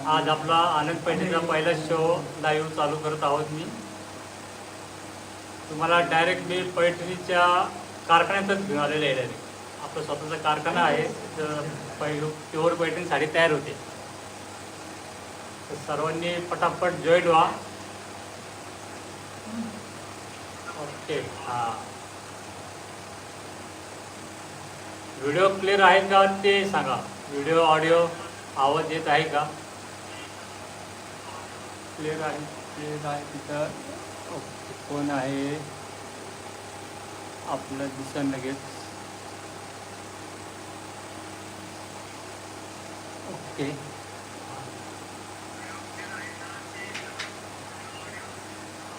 आज आपला आनंद पैठणीचा पहिला शो लाईव्ह चालू करत आहोत मी. तुम्हाला डायरेक्ट मी पैठणीच्या कारखान्यातच घेऊन आलेले आहे. डायरेक्ट आपला स्वतःचा कारखाना आहे, तर प्युअर पैठणी साडी तयार होते. तर सर्वांनी पटापट जॉईन व्हा. ओके. हां, व्हिडिओ क्लिअर आहे का ते सांगा. व्हिडिओ ऑडिओ आवाज येत आहे का? क्लिअर आहे, क्लिअर आहे. तिथं ओके, कोण आहे आपलं दिसन लगेच. ओके,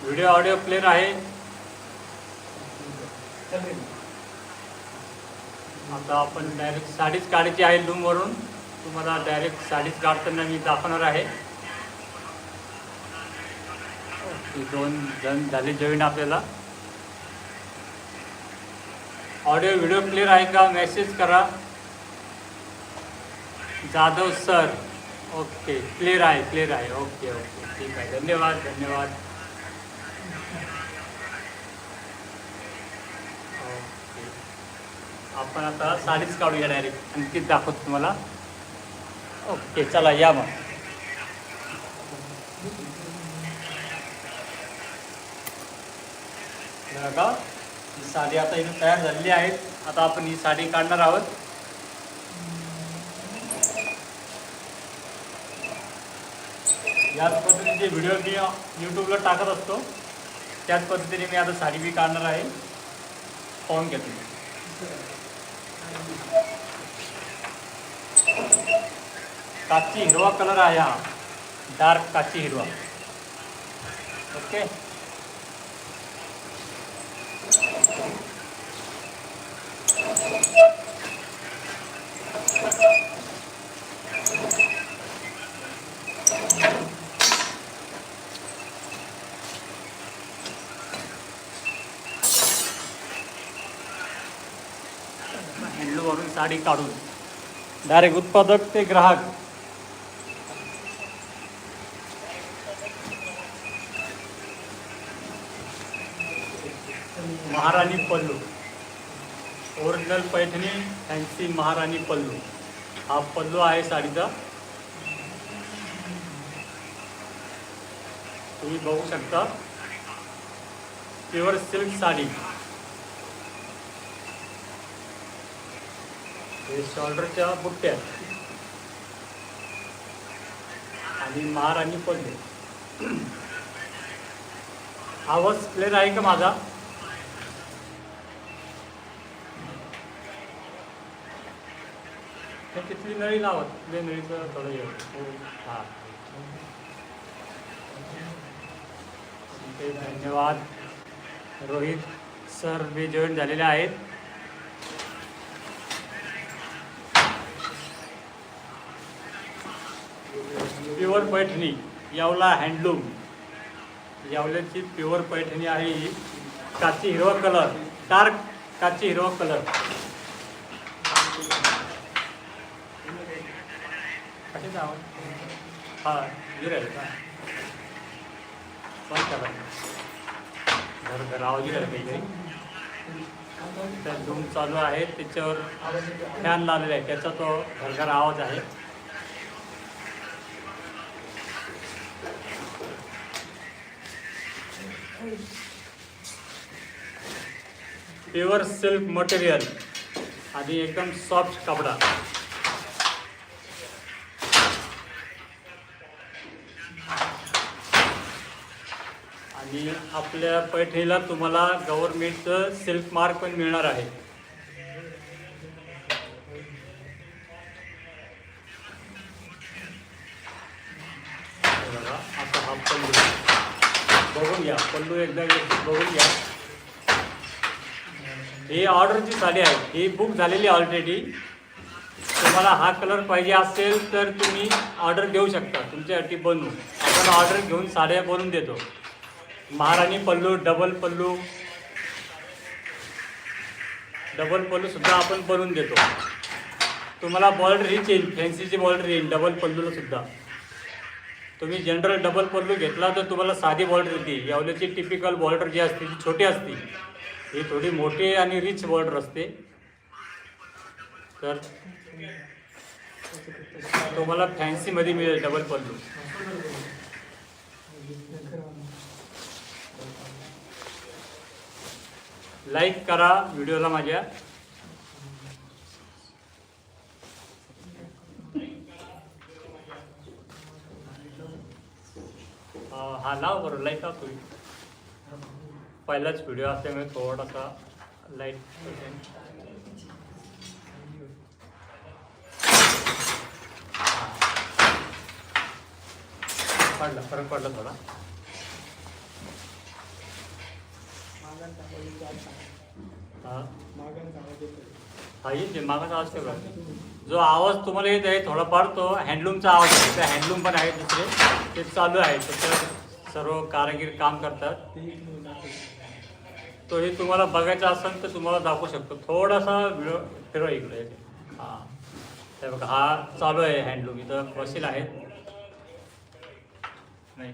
व्हिडिओ ऑडिओ क्लिअर आहे. आता आपण डायरेक्ट साडीच काढायची आहे लूमवरून. तुम्हाला डायरेक्ट साडीच काढताना मी दाखवणार आहे. ओके, 2 जण झाले जॉईन आपल्याला. ऑडिओ व्हिडिओ क्लिअर आहे का? मेसेज करा. जाधव सर, ओके, क्लिअर आहे, क्लिअर आहे. ओके ओके, ठीक आहे. धन्यवाद धन्यवाद. ओके, आपण आता साडीच काढूया डायरेक्ट, आणि तीच दाखवतो तुम्हाला. ओके, चला या मग. बघा, ही साडी आता इथे तयार झालेली आहे. आता आपण ही साडी काढणार आहोत. याच पद्धतीचे व्हिडिओ मी यूट्यूबला टाकत असतो. त्याच पद्धतीने मी आता साडी बी काढणार आहे. पाहून घेतो. काची हिरवा कलर आहे हा, डार्क काची हिरवा. ओके, हँडलूमवरून साडी काढून डायरेक्ट उत्पादक ते ग्राहक. महाराणी पल्लू, ओरिजिनल पैठणी फॅन्सी महाराणी पल्लू. हा पल्लू आहे साडीचा. तुम्ही बघू शकता, प्युअर सिल्क साडी. हे शोल्डरच्या बुट्ट्या आणि महाराणी पल्लू. आवाज क्लिअर आहे का माझा? तिथली नळी लावत, तिथल्या नळीचं थोडं हे. हां, धन्यवाद. रोहित सर बी जॉईन झालेले आहेत. Pure Paithani, Yeola handloom. येवल्याची प्युअर पैठणी आहे ही. काची हिरवा कलर, डार्क काची हिरवा कलर. कशाचा आवाज? हां, गिराय का? बंद करा. घर आवाज गिरायला काहीतरी. त्या धूम चालू आहे, त्याच्यावर फॅन लावलेला आहे, त्याचा तो घरघर आवाज आहे. प्युअर सिल्क मटेरियल आणि एकदम सॉफ्ट कपडा. आणि आपल्या पैठणीला तुम्हाला गव्हर्नमेंटचं सिल्क मार्क पण मिळणार आहे. बघा, आता हा पल्लू बघून घ्या. पल्लू एकदा बघून घ्या. ही ऑर्डरची साडी आहे, ही बुक झालेली ऑलरेडी. तुम्हाला हा कलर पाहिजे असेल तर तुम्ही ऑर्डर देऊ शकता. तुमच्यासाठी बनवू आपण ऑर्डर घेऊन साड्या बनवून देतो. महाराणी पल्लू, डबल पल्लू सुद्धा आपण बनवून देतो. तुम्हाला बॉर्डर ही चेंज, फॅन्सीची बॉर्डर येईल डबल पल्लूला सुद्धा. तुम्ही जनरल डबल पल्लू घेतला तर तुम्हाला साधी बॉर्डर येते. येवल्याची टिपिकल बॉर्डर जी असते ती छोटी असते, ही थोडी मोठी आणि रिच बॉर्डर असते. तर तुम्हाला फॅन्सीमध्ये मिळेल डबल पल्लू. लाईक करा व्हिडिओला माझ्या. हा लाव बरं, लाईट लाव तुम्ही. पहिलाच व्हिडिओ असल्यामुळे थोडासा लाईट पडला, फरक पडला थोडा. हा येते मागाचा आवाज तेवढा. जो आवाज तुम्हाला येत आहे थोडाफार तो हँडलूमचा आवाज आहे. त्या हँडलूम पण आहे दुसरे, ते चालू आहे. त्याच्यावर सर्व कारागीर काम करतात. तो हे तुम्हाला बघायचा असेल तर तुम्हाला दाखवू शकतो. थोडासा व्हिडिओ फिरवा इकडे. हां ते बघा, हा चालू आहे हँडलूम. इथं मशीन आहेत नाही.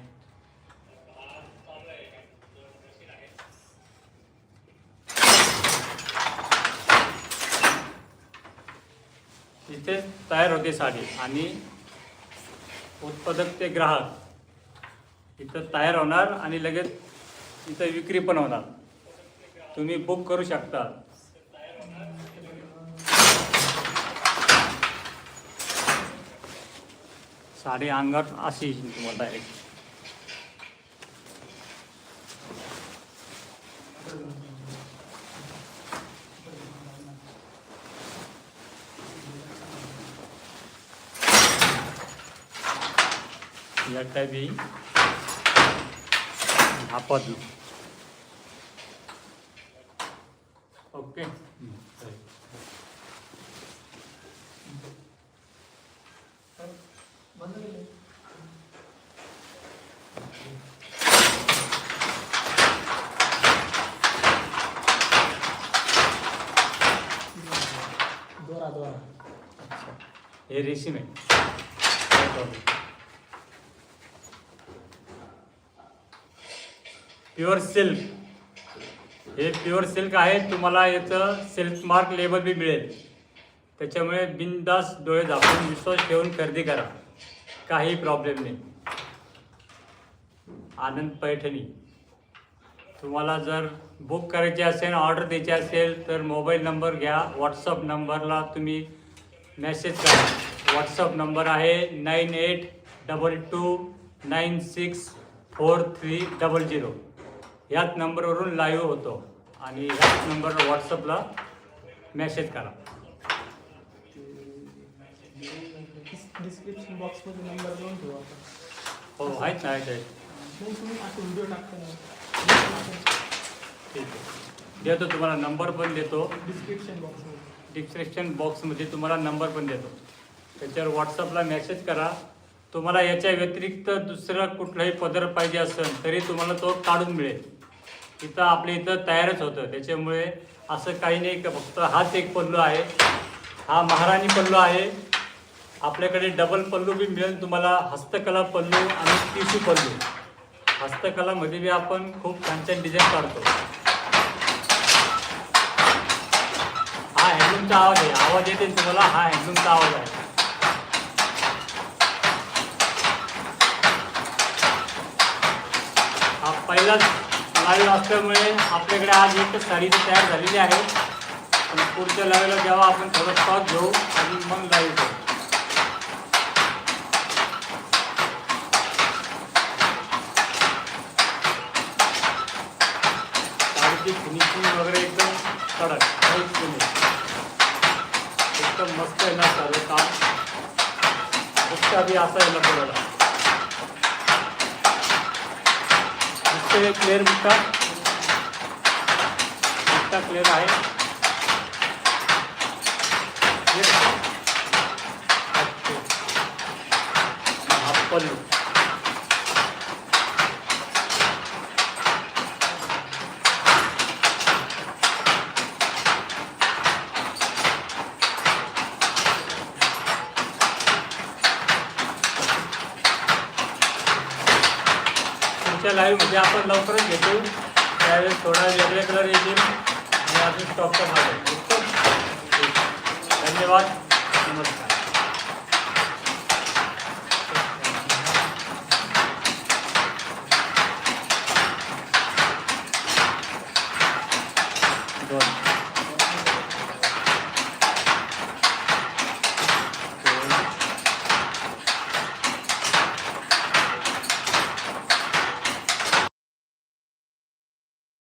इथे तयार होते साडी आणि उत्पादक ते ग्राहक इथं तयार होणार आणि लगेच इथं विक्री पण होणार. तुम्ही बुक करू शकता. साडी अंगात अशी तुम्हाला डायरेक्ट. या टाईप येईल हा पल्लू. ओके. हे रेशीम आहे. Pure silk. हे प्युअर सिल्क आहे. तुम्हाला याचं सिल्क मार्क लेबल बी मिळेल. त्याच्यामुळे बिनधास्त डोळे झाकून विश्वास ठेवून खरेदी करा, काही प्रॉब्लेम नाही. आनंद पैठणी. तुम्हाला जर बुक करायची असेल, ऑर्डर द्यायची असेल तर मोबाईल नंबर घ्या. व्हॉट्सअप नंबरला तुम्ही मेसेज करा. व्हॉट्सअप नंबर आहे 9822964300. ह्याच नंबरवरून लाईव्ह होतो आणि ह्याच नंबरवर व्हॉट्सअपला मेसेज करा. डिस्क्रिप्शन बॉक्समध्ये नंबर देऊन ठेवा. हो आहेत ना, आहेत. तुम्ही आता व्हिडिओ टाकता. ठीक आहे, देतो तुम्हाला नंबर पण देतो. डिस्क्रिप्शन बॉक्समध्ये तुम्हाला नंबर पण देतो. त्याच्यावर व्हॉट्सअपला मेसेज करा. तुम्हाला याच्या व्यतिरिक्त दुसरं कुठलाही पदर पाहिजे असेल तरी तुम्हाला तो काढून मिळेल. इथं आपल्या इथं तयारच होतं. त्याच्यामुळे असं काही नाही का फक्त हाच एक पल्लू आहे. हा महाराणी पल्लू आहे. आपल्याकडे डबल पल्लू बी मिळेल तुम्हाला. हस्तकला पल्लू आणि टिशू पल्लू. हस्तकलामध्ये बी आपण खूप छान छान डिझाईन काढतो. हा हँडलूमचा आवाज आहे. आवाज येते तुम्हाला, हा हँडलूमचा आवाज आहे. हा पहिलाच लाईव्ह असल्यामुळे आपल्याकडे आज एकच साडी तयार झालेली आहे. पण पुढच्या लाईव्हला जेव्हा आपण थोडं स्टॉक घेऊ आणि मग लाईव्ह करू. साडीची फिनिशिंग वगैरे एकदम कडक, काहीच नाही, एकदम मस्त आहे ना सर्व काम. दुसरा बी असा आहे ना थोडा क्लिअर बुट्टा क्लिअर आहे. हा पल्लू. पुढच्या लाईव्हमध्ये आपण लवकरच भेटू. त्यावेळेस थोडा वेगळे कलर येतील आणि अजून स्टॉकचा माल आहे. धन्यवाद. नमस्कार.